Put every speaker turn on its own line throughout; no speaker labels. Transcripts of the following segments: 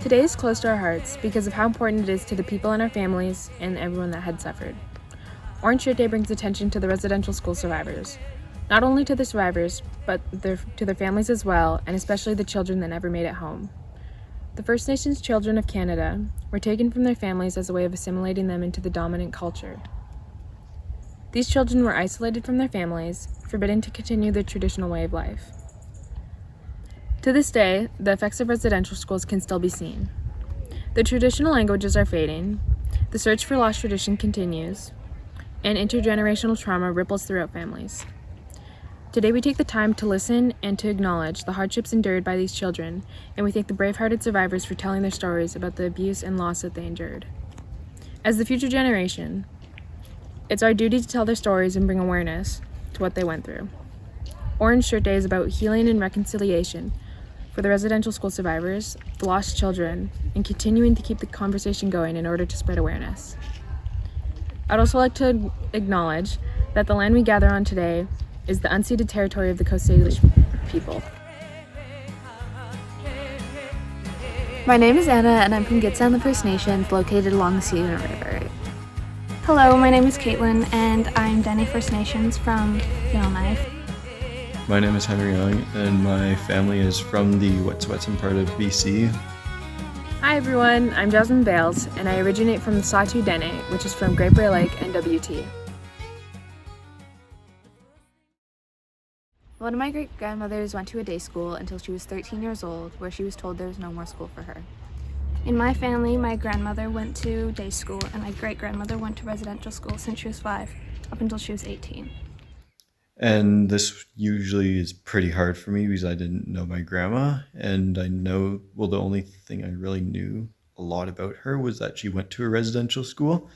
Today is close to our hearts because of how important it is to the people in our families and everyone that had suffered. Orange Shirt Day brings attention to the residential school survivors. Not only to the survivors, but to their families as well, and especially the children that never made it home. The First Nations children of Canada were taken from their families as a way of assimilating them into the dominant culture. These children were isolated from their families, forbidden to continue their traditional way of life. To this day, the effects of residential schools can still be seen. The traditional languages are fading, the search for lost tradition continues, and intergenerational trauma ripples throughout families. Today we take the time to listen and to acknowledge the hardships endured by these children, and we thank the brave-hearted survivors for telling their stories about the abuse and loss that they endured. As the future generation, it's our duty to tell their stories and bring awareness to what they went through. Orange Shirt Day is about healing and reconciliation for the residential school survivors, the lost children, and continuing to keep the conversation going in order to spread awareness. I'd also like to acknowledge that the land we gather on today is the unceded territory of the Coast Salish people.
My name is Anna and I'm from Gitxsan, the First Nations, located along the Caitlyn River.
Hello, my name is Caitlyn and I'm Dene First Nations from Yellowknife.
My name is Henry Young and my family is from the Wet'suwet'en part of BC.
Hi everyone, I'm Jasmine B and I originate from the Sahtu Dene, which is from Great Bear Lake and WT.
One of my great-grandmothers went to a day school until she was 13 years old, where she was told there was no more school for her.
In my family, my grandmother went to day school and my great-grandmother went to residential school since she was 5, up until she was 18.
And this usually is pretty hard for me because I didn't know my grandma, and I know, well, the only thing I really knew a lot about her was that she went to a residential school.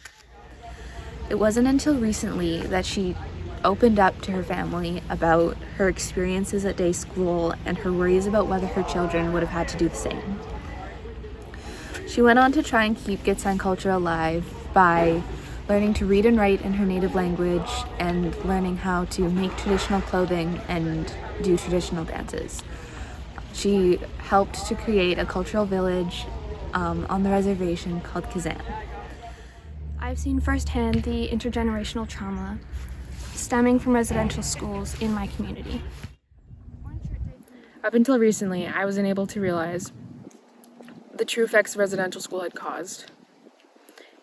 It wasn't until recently that she opened up to her family about her experiences at day school and her worries about whether her children would have had to do the same. She went on to try and keep Gitxsan culture alive by learning to read and write in her native language and learning how to make traditional clothing and do traditional dances. She helped to create a cultural village on the reservation called Kazan.
I've seen firsthand the intergenerational trauma stemming from residential schools in my community.
Up until recently, I wasn't able to realize the true effects residential school had caused.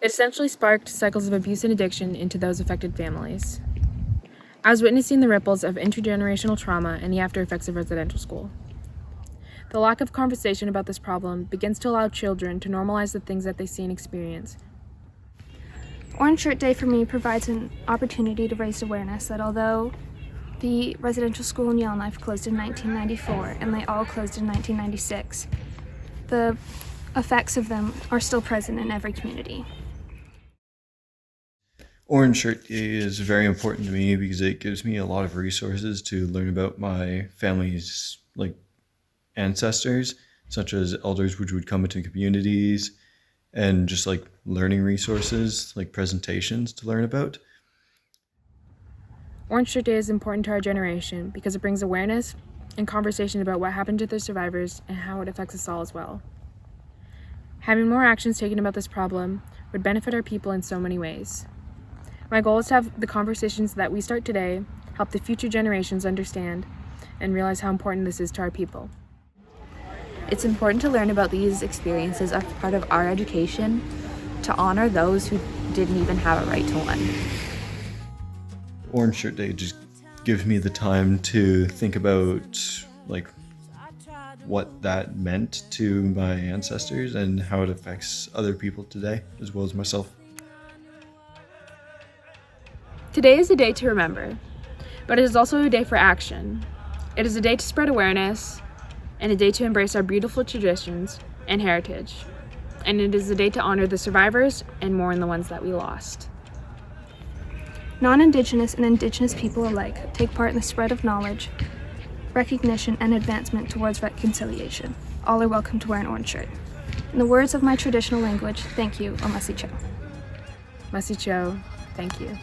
It essentially sparked cycles of abuse and addiction into those affected families. I was witnessing the ripples of intergenerational trauma and the after effects of residential school. The lack of conversation about this problem begins to allow children to normalize the things that they see and experience.
Orange Shirt Day for me provides an opportunity to raise awareness that although the residential school in Yellowknife closed in 1994 and they all closed in 1996, the effects of them are still present in every community.
Orange Shirt Day is very important to me because it gives me a lot of resources to learn about my family's ancestors, such as elders which would come into communities, and just learning resources like presentations to learn about.
Orange Shirt Day is important to our generation because it brings awareness and conversation about what happened to the survivors and how it affects us all as well. Having more actions taken about this problem would benefit our people in so many ways. My goal is to have the conversations that we start today help the future generations understand and realize how important this is to our people.
It's important to learn about these experiences as part of our education to honor those who didn't even have a right to one.
Orange Shirt Day just gives me the time to think about what that meant to my ancestors and how it affects other people today as well as myself.
Today is a day to remember, but it is also a day for action. It is a day to spread awareness and a day to embrace our beautiful traditions and heritage. And it is a day to honor the survivors and mourn the ones that we lost.
Non-Indigenous and Indigenous people alike take part in the spread of knowledge, recognition, and advancement towards reconciliation. All are welcome to wear an orange shirt. In the words of my traditional language, thank you, o Masicho.
Masicho, thank you.